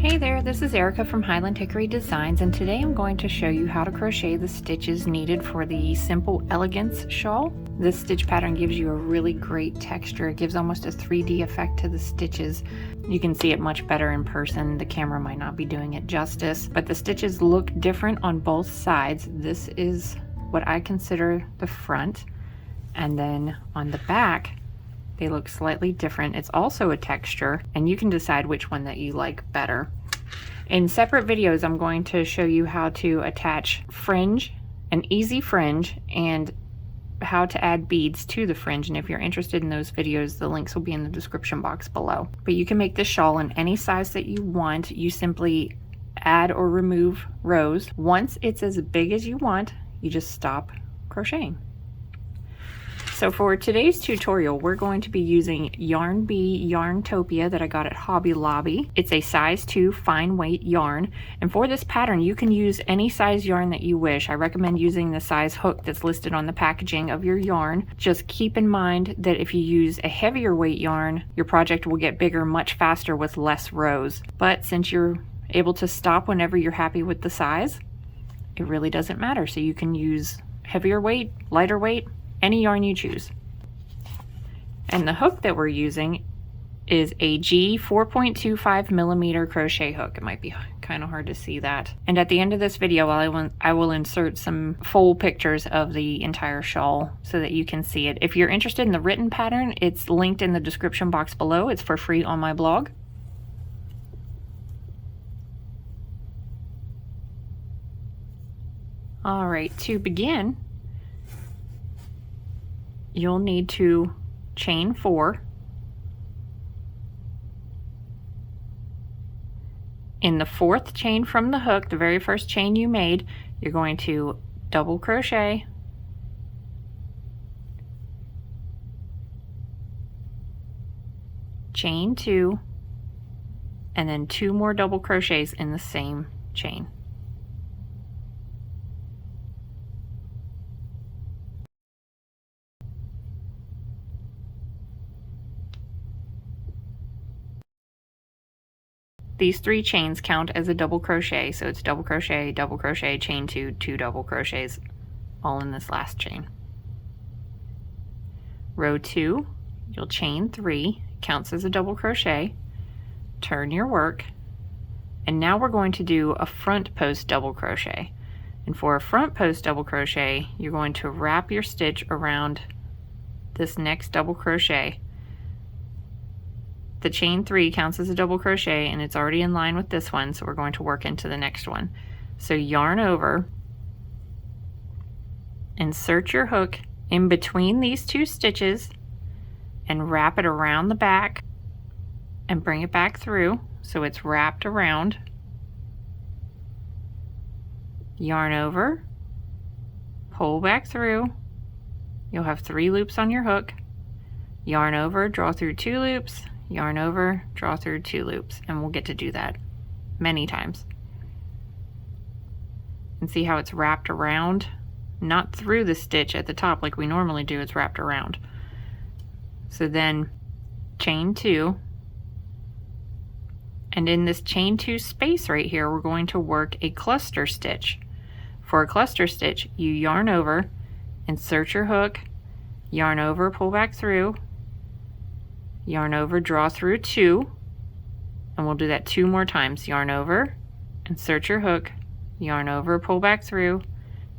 Hey there, this is Erica from Highland Hickory Designs, and today I'm going to show you how to crochet the stitches needed for the simple Elegance Shawl. This stitch pattern gives you a really great texture. It gives almost a 3D effect to the stitches. You can see it much better in person. The camera might not be doing it justice, but the stitches look different on both sides. This is what I consider the front, and then on the back they look slightly different. It's also a texture, and you can decide which one that you like better. In separate videos, I'm going to show you how to attach fringe, an easy fringe, and how to add beads to the fringe. And if you're interested in those videos, the links will be in the description box below. But you can make this shawl in any size that you want. You simply add or remove rows. Once it's as big as you want, you just stop crocheting. So for today's tutorial, we're going to be using Bee Yarntopia that I got at Hobby Lobby. It's a size 2 fine weight yarn, and for this pattern you can use any size yarn that you wish. I recommend using the size hook that's listed on the packaging of your yarn. Just keep in mind that if you use a heavier weight yarn, your project will get bigger much faster with less rows. But since you're able to stop whenever you're happy with the size, it really doesn't matter. So you can use heavier weight, lighter weight, any yarn you choose. And the hook that we're using is a G 4.25 millimeter crochet hook. It might be kind of hard to see that. And at the end of this video, I will insert some full pictures of the entire shawl so that you can see it. If you're interested in the written pattern, it's linked in the description box below. It's for free on my blog. All right, to begin, you'll need to chain 4. In the 4th chain from the hook, the very first chain you made, you're going to double crochet, chain 2, and then 2 more double crochets in the same chain. These 3 chains count as a double crochet, so it's double crochet, chain 2, 2 double crochets, all in this last chain. Row 2, you'll chain 3, counts as a double crochet, turn your work, and now we're going to do a front post double crochet. And for a front post double crochet, you're going to wrap your stitch around this next double crochet. The chain 3 counts as a double crochet, and it's already in line with this one, so we're going to work into the next one. So yarn over, insert your hook in between these 2 stitches and wrap it around the back and bring it back through so it's wrapped around. Yarn over, pull back through. You'll have 3 loops on your hook. Yarn over, draw through 2 loops, yarn over, draw through 2 loops, and we'll get to do that many times. And see how it's wrapped around? Not through the stitch at the top like we normally do, it's wrapped around. So then chain 2, and in this chain 2 space right here, we're going to work a cluster stitch. For a cluster stitch, you yarn over, insert your hook, yarn over, pull back through, yarn over, draw through 2, and we'll do that 2 more times. Yarn over, insert your hook, yarn over, pull back through,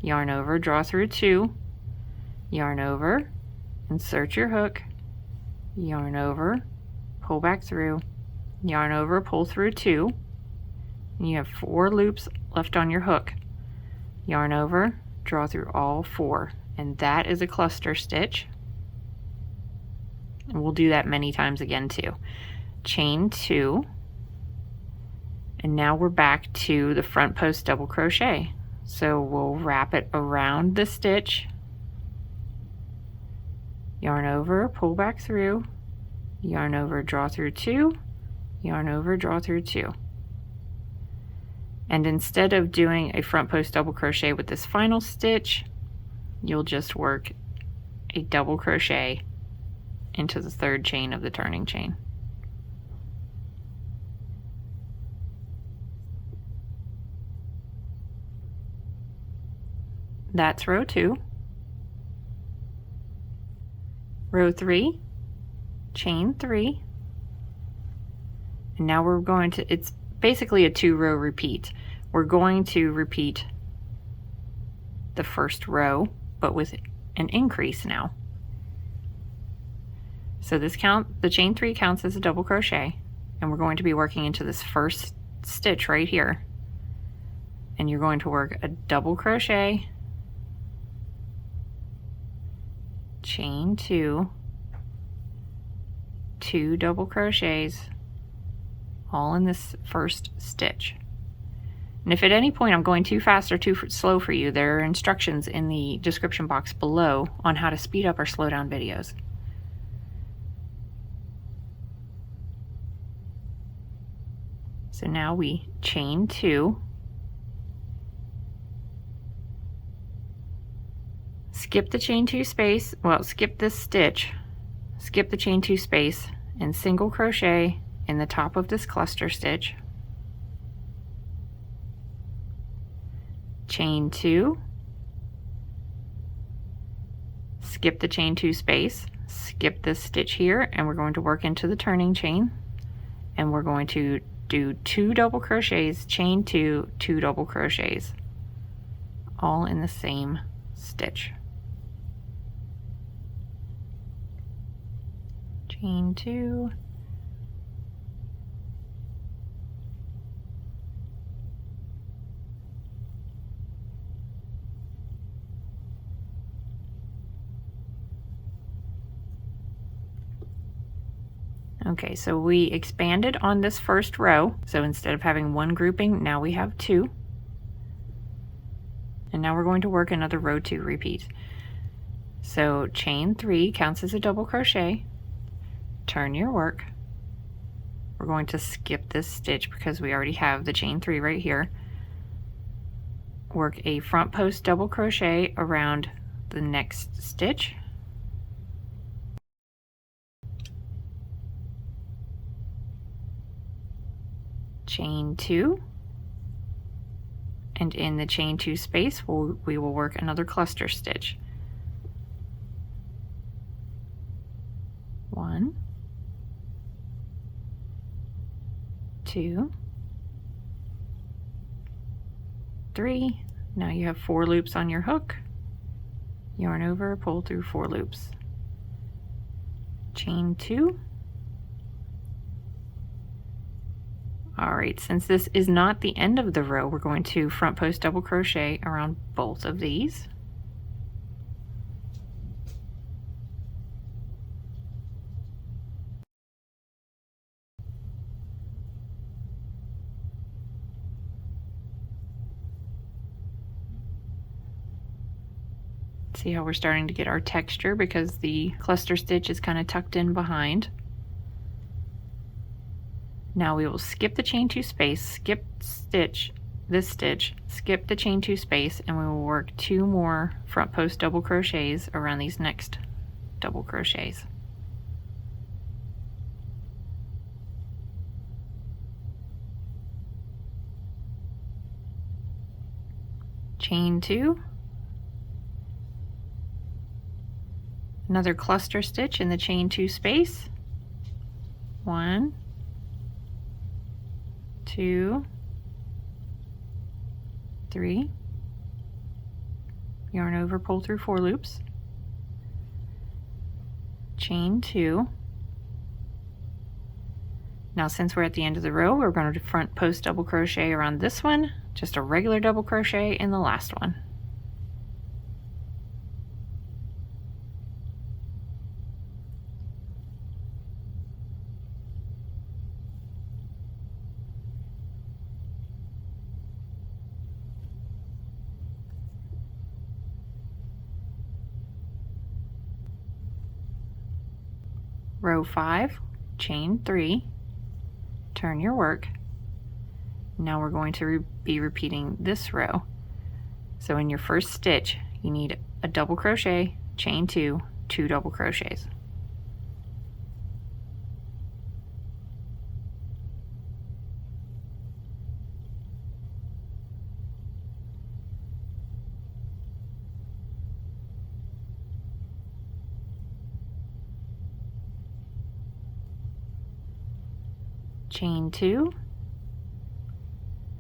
yarn over, draw through 2, yarn over, insert your hook, yarn over, pull back through, yarn over, pull through 2, and you have 4 loops left on your hook. Yarn over, draw through all 4, and that is a cluster stitch. And we'll do that many times again too. Chain 2, and now we're back to the front post double crochet. So we'll wrap it around the stitch, yarn over, pull back through, yarn over, draw through 2, yarn over, draw through 2. And instead of doing a front post double crochet with this final stitch, you'll just work a double crochet into the 3rd chain of the turning chain. That's row 2. Row 3, chain 3, and now we're going to, it's basically a 2-row repeat. We're going to repeat the first row, but with an increase now. So this the chain 3 counts as a double crochet, and we're going to be working into this first stitch right here. And you're going to work a double crochet, chain 2, 2 double crochets, all in this first stitch. And if at any point I'm going too fast or too slow for you, there are instructions in the description box below on how to speed up or slow down videos. So now we chain 2, skip the chain 2 space, well, skip this stitch, skip the chain 2 space, and single crochet in the top of this cluster stitch, chain 2, skip the chain 2 space, skip this stitch here, and we're going to work into the turning chain, and we're going to do 2 double crochets, chain 2, 2 double crochets, all in the same stitch. Chain 2, okay, so we expanded on this first row. So instead of having 1 grouping, now we have 2. And now we're going to work another row 2 repeat. So chain 3 counts as a double crochet. Turn your work. We're going to skip this stitch because we already have the chain 3 right here. Work a front post double crochet around the next stitch. Chain 2, and in the chain 2 space we will work another cluster stitch. 1, 2, 3. Now you have 4 loops on your hook. Yarn over, pull through 4 loops. Chain 2. Alright, since this is not the end of the row, we're going to front post double crochet around both of these. See how we're starting to get our texture because the cluster stitch is kind of tucked in behind. Now we will skip the chain 2 space, skip stitch, this stitch, skip the chain 2 space, and we will work 2 more front post double crochets around these next double crochets. Chain 2, another cluster stitch in the chain 2 space, 1, 2, 3, yarn over, pull through 4 loops, chain 2. Now since we're at the end of the row, we're going to front post double crochet around this one, just a regular double crochet in the last one. Row 5, chain 3, turn your work. Now we're going to be repeating this row. So in your first stitch, you need a double crochet, chain 2, 2 double crochets. chain 2,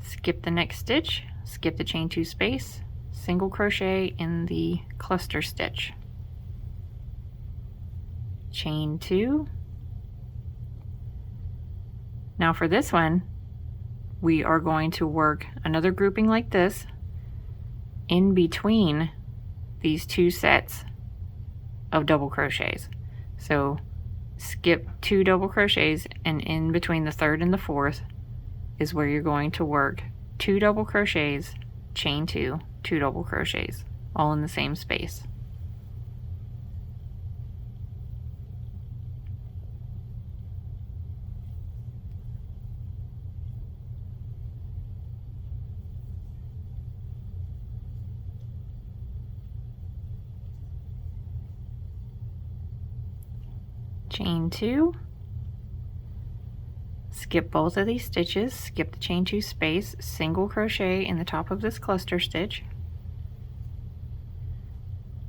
skip the next stitch, skip the chain 2 space, single crochet in the cluster stitch, chain 2. Now for this one, we are going to work another grouping like this in between these two sets of double crochets. So skip 2 double crochets, and in between the 3rd and the 4th is where you're going to work 2 double crochets, chain 2, 2 double crochets, all in the same space. Chain 2, skip both of these stitches, skip the chain 2 space, single crochet in the top of this cluster stitch,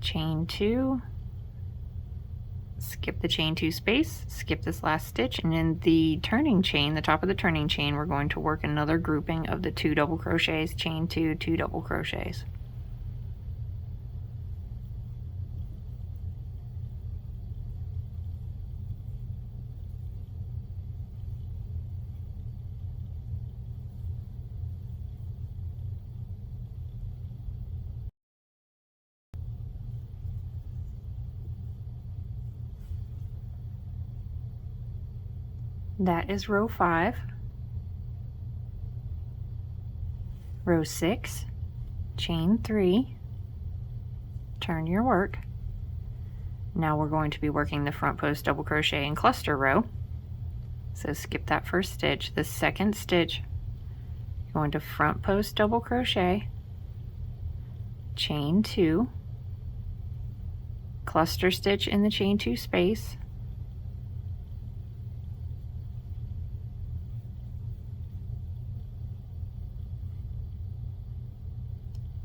chain 2, skip the chain 2 space, skip this last stitch, and in the turning chain, the top of the turning chain, we're going to work another grouping of the 2 double crochets, chain 2, 2 double crochets. That is row 5. Row 6, chain 3, turn your work. Now we're going to be working the front post double crochet and cluster row. So skip that first stitch. The second stitch, you're going to front post double crochet, chain 2, cluster stitch in the chain 2 space,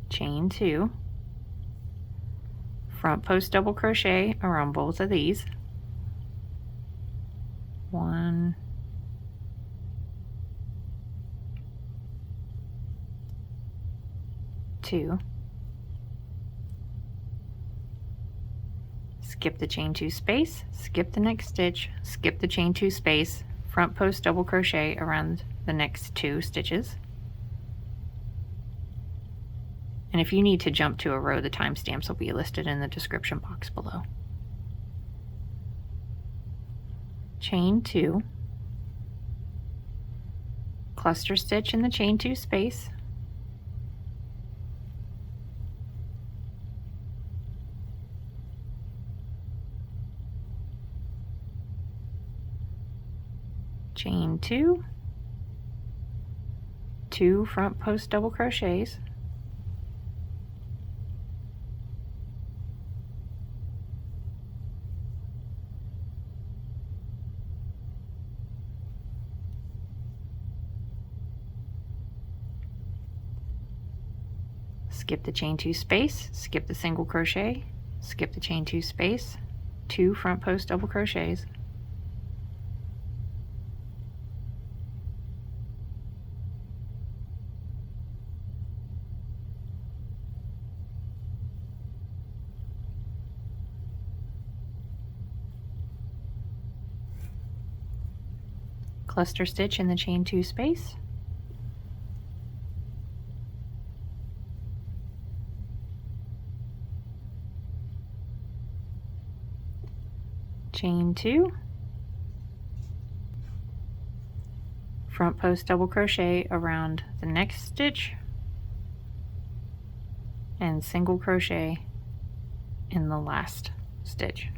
chain 2, front post double crochet around both of these, 1, 2, skip the chain 2 space, skip the next stitch, skip the chain 2 space, front post double crochet around the next 2 stitches. And if you need to jump to a row, the timestamps will be listed in the description box below. Chain 2, cluster stitch in the chain 2 space, chain 2, 2 front post double crochets, skip the chain 2 space, skip the single crochet, skip the chain 2 space, 2 front post double crochets, cluster stitch in the chain 2 space, chain 2, front post double crochet around the next stitch, and single crochet in the last stitch.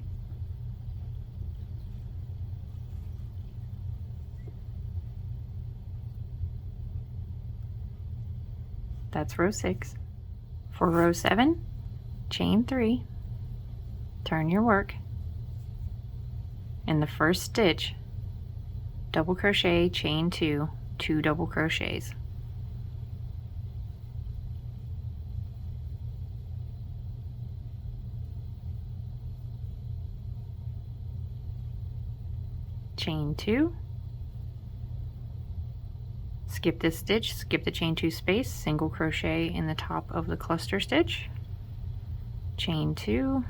That's row 6. For row 7, chain 3, turn your work. In the first stitch, double crochet, chain 2, 2 double crochets. Chain 2, Skip this stitch, skip the chain 2 space, single crochet in the top of the cluster stitch, chain 2,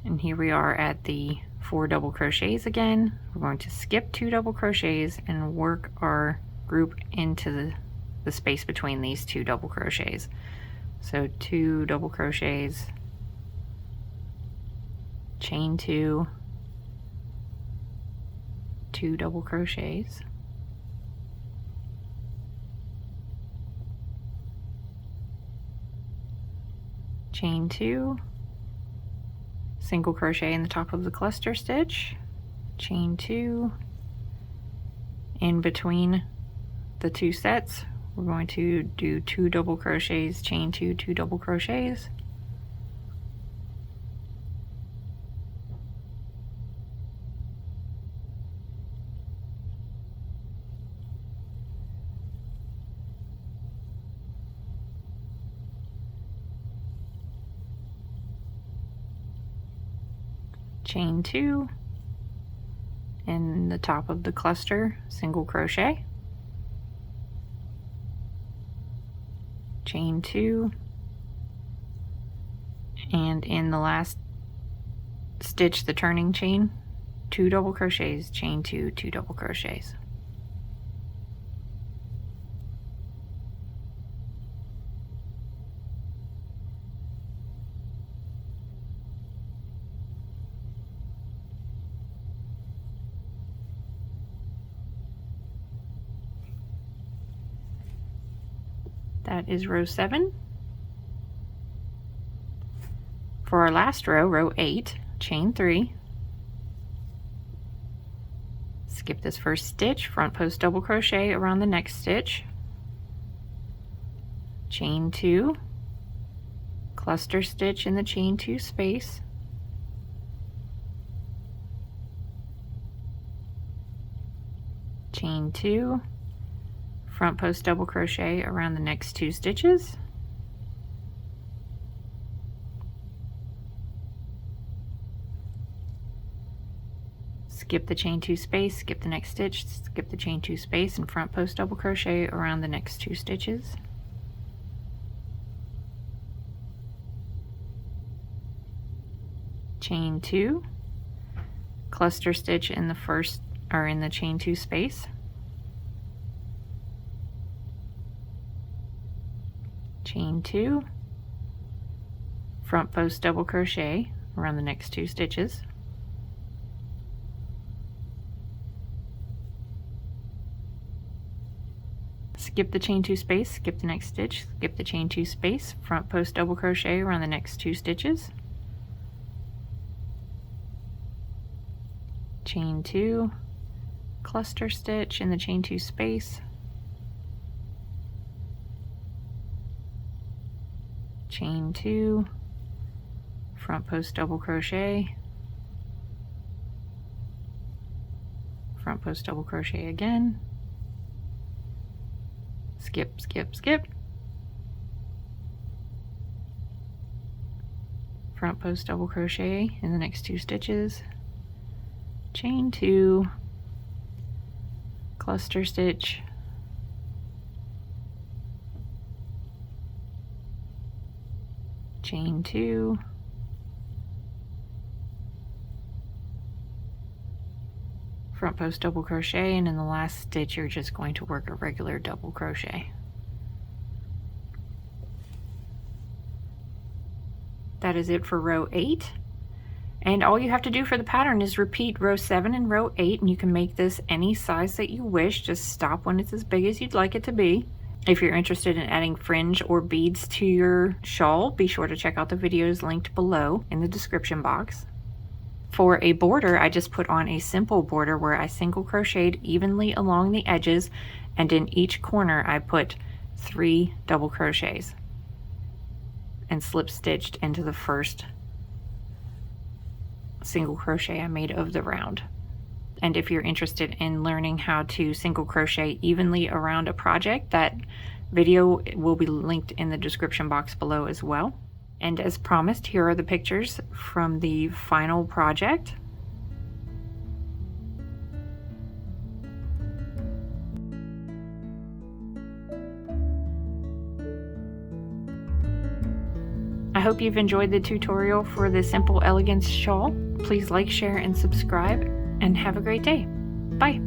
and here we are at the 4 double crochets again. We're going to skip 2 double crochets and work our group into the space between these 2 double crochets. So 2 double crochets, chain 2, 2 double crochets, chain 2, single crochet in the top of the cluster stitch, chain 2, in between the 2 sets we're going to do 2 double crochets, chain 2, 2 double crochets, chain 2, in the top of the cluster, single crochet, chain 2, and in the last stitch, the turning chain, 2 double crochets, chain 2, 2 double crochets. That is row 7. For our last row, row 8, chain 3, skip this first stitch, front post double crochet around the next stitch, chain 2, cluster stitch in the chain 2 space, chain 2, front post double crochet around the next 2 stitches, skip the chain 2 space, skip the next stitch, skip the chain 2 space, and front post double crochet around the next 2 stitches, chain 2, cluster stitch in the first or in the chain 2 space, chain 2, front post double crochet around the next 2 stitches, skip the chain 2 space, skip the next stitch, skip the chain 2 space, front post double crochet around the next 2 stitches, chain 2, cluster stitch in the chain 2 space, chain 2, front post double crochet, front post double crochet again, skip, skip, skip, front post double crochet in the next 2 stitches, chain 2, cluster stitch, chain 2, front post double crochet, and in the last stitch you're just going to work a regular double crochet. That is it for row 8, and all you have to do for the pattern is repeat row 7 and row 8, and you can make this any size that you wish. Just stop when it's as big as you'd like it to be. If you're interested in adding fringe or beads to your shawl, be sure to check out the videos linked below in the description box. For a border, I just put on a simple border where I single crocheted evenly along the edges, and in each corner I put 3 double crochets and slip stitched into the first single crochet I made of the round. And if you're interested in learning how to single crochet evenly around a project, that video will be linked in the description box below as well. And as promised, here are the pictures from the final project. hope you've enjoyed the tutorial for the simple elegance shawl. Please like, share, and subscribe, and have a great day. Bye.